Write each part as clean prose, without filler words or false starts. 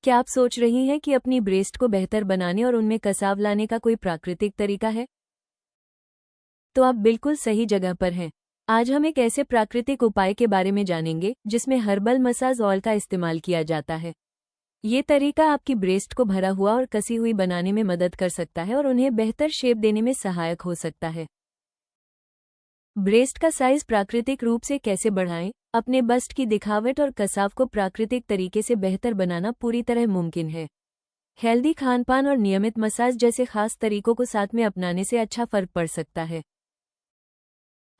क्या आप सोच रही हैं कि अपनी ब्रेस्ट को बेहतर बनाने और उनमें कसाव लाने का कोई प्राकृतिक तरीका है? तो आप बिल्कुल सही जगह पर हैं। आज हम एक ऐसे प्राकृतिक उपाय के बारे में जानेंगे जिसमें हर्बल मसाज ऑयल का इस्तेमाल किया जाता है। ये तरीका आपकी ब्रेस्ट को भरा हुआ और कसी हुई बनाने में मदद कर सकता है और उन्हें बेहतर शेप देने में सहायक हो सकता है। ब्रेस्ट का साइज प्राकृतिक रूप से कैसे बढ़ाएं? अपने बस्ट की दिखावट और कसाव को प्राकृतिक तरीके से बेहतर बनाना पूरी तरह मुमकिन है। हेल्दी खानपान और नियमित मसाज जैसे खास तरीकों को साथ में अपनाने से अच्छा फर्क पड़ सकता है।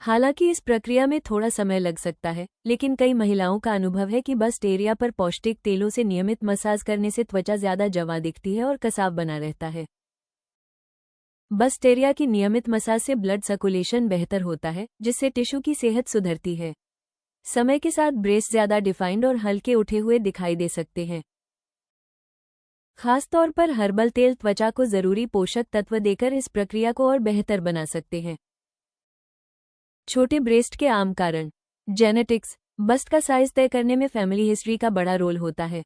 हालांकि इस प्रक्रिया में थोड़ा समय लग सकता है, लेकिन कई महिलाओं का अनुभव है कि बस्ट एरिया पर पौष्टिक तेलों से नियमित मसाज करने से त्वचा ज्यादा जवां दिखती है और कसाव बना रहता है। बस्ट एरिया की नियमित मसाज से ब्लड सर्कुलेशन बेहतर होता है, जिससे टिश्यू की सेहत सुधरती है। समय के साथ ब्रेस्ट ज्यादा डिफाइंड और हल्के उठे हुए दिखाई दे सकते हैं। खासतौर पर हर्बल तेल त्वचा को जरूरी पोषक तत्व देकर इस प्रक्रिया को और बेहतर बना सकते हैं। छोटे ब्रेस्ट के आम कारण। जेनेटिक्स। बस्ट का साइज तय करने में फैमिली हिस्ट्री का बड़ा रोल होता है।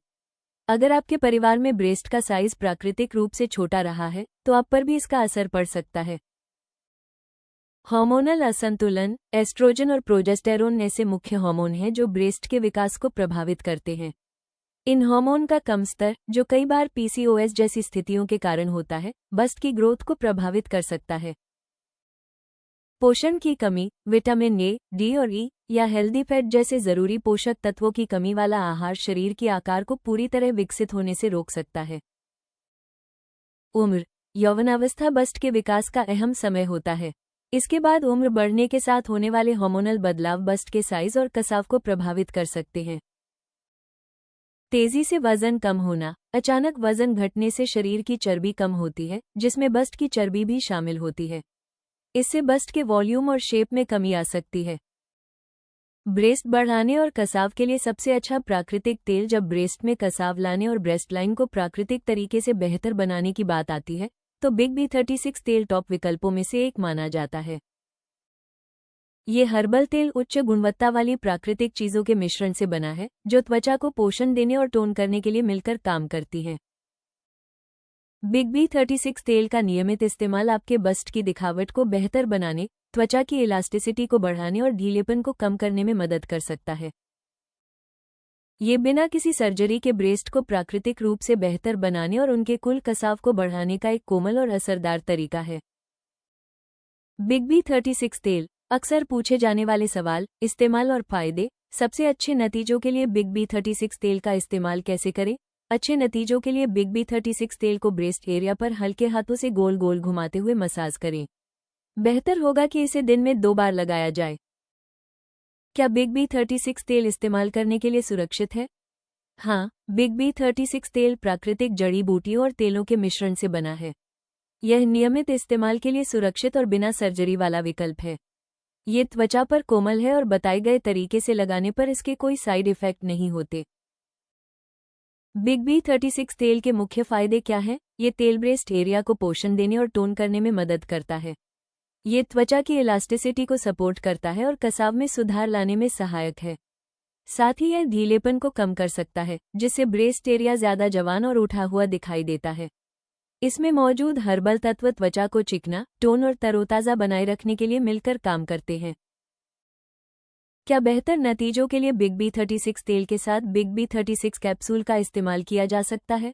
अगर आपके परिवार में ब्रेस्ट का साइज प्राकृतिक रूप से छोटा रहा है, तो आप पर भी इसका असर पड़ सकता है। हार्मोनल असंतुलन। एस्ट्रोजन और प्रोजेस्टेरोन ऐसे मुख्य हार्मोन हैं जो ब्रेस्ट के विकास को प्रभावित करते हैं। इन हार्मोन का कम स्तर, जो कई बार पीसीओएस जैसी स्थितियों के कारण होता है, बस्ट की ग्रोथ को प्रभावित कर सकता है। पोषण की कमी। विटामिन ए, डी और ई या हेल्दी फैट जैसे जरूरी पोषक तत्वों की कमी वाला आहार शरीर के आकार को पूरी तरह विकसित होने से रोक सकता है। उम्र। यौवनावस्था बस्ट के विकास का अहम समय होता है। इसके बाद उम्र बढ़ने के साथ होने वाले हार्मोनल बदलाव बस्ट के साइज और कसाव को प्रभावित कर सकते हैं। तेजी से वजन कम होना। अचानक वजन घटने से शरीर की चर्बी कम होती है, जिसमें बस्ट की चर्बी भी शामिल होती है। इससे बस्ट के वॉल्यूम और शेप में कमी आ सकती है। ब्रेस्ट बढ़ाने और कसाव के लिए सबसे अच्छा प्राकृतिक तेल। जब ब्रेस्ट में कसाव लाने और ब्रेस्ट लाइन को प्राकृतिक तरीके से बेहतर बनाने की बात आती है, तो बिग B36 तेल टॉप विकल्पों में से एक माना जाता है। ये हर्बल तेल उच्च गुणवत्ता वाली प्राकृतिक चीजों के मिश्रण से बना है, जो त्वचा को पोषण देने और टोन करने के लिए मिलकर काम करती हैं। बिग B36 तेल का नियमित इस्तेमाल आपके बस्ट की दिखावट को बेहतर बनाने, त्वचा की इलास्टिसिटी को बढ़ाने और ढीलेपन को कम करने में मदद कर सकता है। ये बिना किसी सर्जरी के ब्रेस्ट को प्राकृतिक रूप से बेहतर बनाने और उनके कुल कसाव को बढ़ाने का एक कोमल और असरदार तरीका है। बिग B36 तेल। अक्सर पूछे जाने वाले सवाल, इस्तेमाल और फायदे। सबसे अच्छे नतीजों के लिए बिग B36 तेल का इस्तेमाल कैसे करें? अच्छे नतीजों के लिए बिग B36 तेल को ब्रेस्ट एरिया पर हल्के हाथों से गोल गोल घुमाते हुए मसाज करें। बेहतर होगा कि इसे दिन में 2 बार लगाया जाए। क्या बिग B36 तेल इस्तेमाल करने के लिए सुरक्षित है? हाँ, बिग B36 तेल प्राकृतिक जड़ी बूटियों और तेलों के मिश्रण से बना है। यह नियमित इस्तेमाल के लिए सुरक्षित और बिना सर्जरी वाला विकल्प है। ये त्वचा पर कोमल है और बताए गए तरीके से लगाने पर इसके कोई साइड इफेक्ट नहीं होते। बिग B36 तेल के मुख्य फायदे क्या हैं? ये तेल ब्रेस्ट एरिया को पोषण देने और टोन करने में मदद करता है। ये त्वचा की इलास्टिसिटी को सपोर्ट करता है और कसाव में सुधार लाने में सहायक है। साथ ही यह ढीलेपन को कम कर सकता है, जिससे ब्रेस्ट एरिया ज्यादा जवान और उठा हुआ दिखाई देता है। इसमें मौजूद हर्बल तत्व त्वचा को चिकना, टोन और तरोताजा बनाए रखने के लिए मिलकर काम करते हैं। क्या बेहतर नतीजों के लिए बिग B36 तेल के साथ बिग B36 कैप्सूल का इस्तेमाल किया जा सकता है?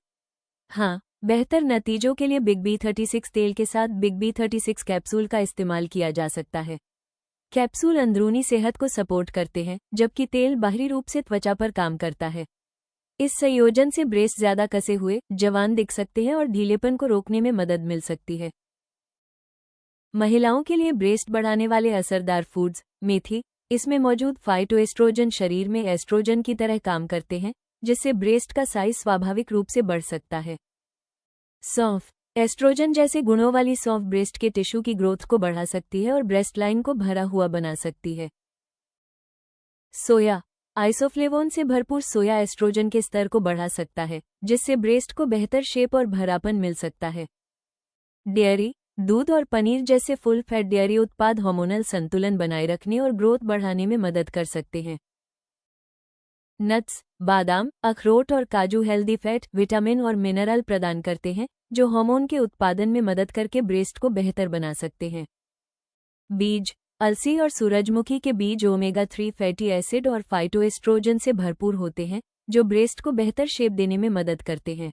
हाँ, बेहतर नतीजों के लिए बिग B36 तेल के साथ बिग B36 कैप्सूल का इस्तेमाल किया जा सकता है। कैप्सूल अंदरूनी सेहत को सपोर्ट करते हैं, जबकि तेल बाहरी रूप से त्वचा पर काम करता है। इस संयोजन से ब्रेस्ट ज्यादा कसे हुए, जवान दिख सकते हैं और ढीलेपन को रोकने में मदद मिल सकती है। महिलाओं के लिए ब्रेस्ट बढ़ाने वाले असरदार फूड्स। मेथी। इसमें मौजूद फाइटोएस्ट्रोजन शरीर में एस्ट्रोजन की तरह काम करते हैं, जिससे ब्रेस्ट का साइज स्वाभाविक रूप से बढ़ सकता है। सौंफ। एस्ट्रोजन जैसे गुणों वाली सौंफ ब्रेस्ट के टिश्यू की ग्रोथ को बढ़ा सकती है और ब्रेस्ट लाइन को भरा हुआ बना सकती है। सोया। आइसोफ्लेवोन से भरपूर सोया एस्ट्रोजन के स्तर को बढ़ा सकता है, जिससे ब्रेस्ट को बेहतर शेप और भरापन मिल सकता है। डेयरी। दूध और पनीर जैसे फुल फैट डेयरी उत्पाद हार्मोनल संतुलन बनाए रखने और ग्रोथ बढ़ाने में मदद कर सकते हैं। नट्स, बादाम, अखरोट और काजू हेल्दी फैट, विटामिन और मिनरल प्रदान करते हैं जो हार्मोन के उत्पादन में मदद करके ब्रेस्ट को बेहतर बना सकते हैं। बीज, अलसी और सूरजमुखी के बीज ओमेगा 3 फैटी एसिड और फाइटोएस्ट्रोजन से भरपूर होते हैं जो ब्रेस्ट को बेहतर शेप देने में मदद करते हैं।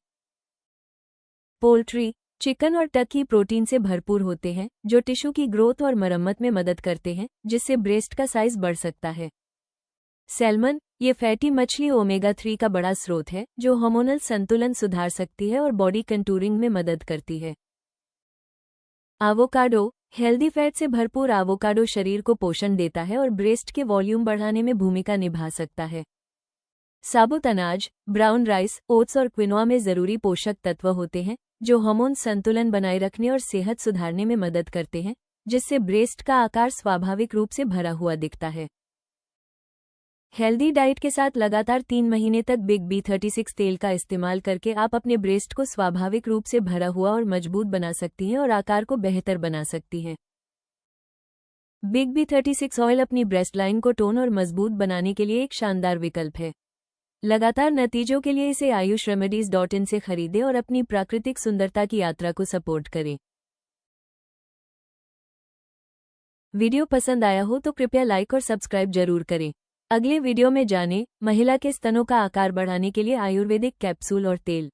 पोल्ट्री, चिकन और टर्की प्रोटीन से भरपूर होते हैं जो टिश्यू की ग्रोथ और मरम्मत में मदद करते हैं जिससे ब्रेस्ट का साइज बढ़ सकता है। सैल्मन, ये फैटी मछली ओमेगा 3 का बड़ा स्रोत है जो हार्मोनल संतुलन सुधार सकती है और बॉडी कंटूरिंग में मदद करती है। एवोकाडो, हेल्दी फैट से भरपूर एवोकाडो शरीर को पोषण देता है और ब्रेस्ट के वॉल्यूम बढ़ाने में भूमिका निभा सकता है। साबुत अनाज, ब्राउन राइस, ओट्स और क्विनोआ में जरूरी पोषक तत्व होते हैं जो हार्मोन संतुलन बनाए रखने और सेहत सुधारने में मदद करते हैं जिससे ब्रेस्ट का आकार स्वाभाविक रूप से भरा हुआ दिखता है। हेल्दी डाइट के साथ लगातार 3 महीने तक बिग B36 तेल का इस्तेमाल करके आप अपने ब्रेस्ट को स्वाभाविक रूप से भरा हुआ और मजबूत बना सकती हैं और आकार को बेहतर बना सकती हैं। बिग B36 ऑयल अपनी ब्रेस्ट लाइन को टोन और मजबूत बनाने के लिए एक शानदार विकल्प है। लगातार नतीजों के लिए इसे ayushremedies.in से खरीदें और अपनी प्राकृतिक सुंदरता की यात्रा को सपोर्ट करें। वीडियो पसंद आया हो तो कृपया लाइक और सब्सक्राइब जरूर करें। अगले वीडियो में जानें महिला के स्तनों का आकार बढ़ाने के लिए आयुर्वेदिक कैप्सूल और तेल।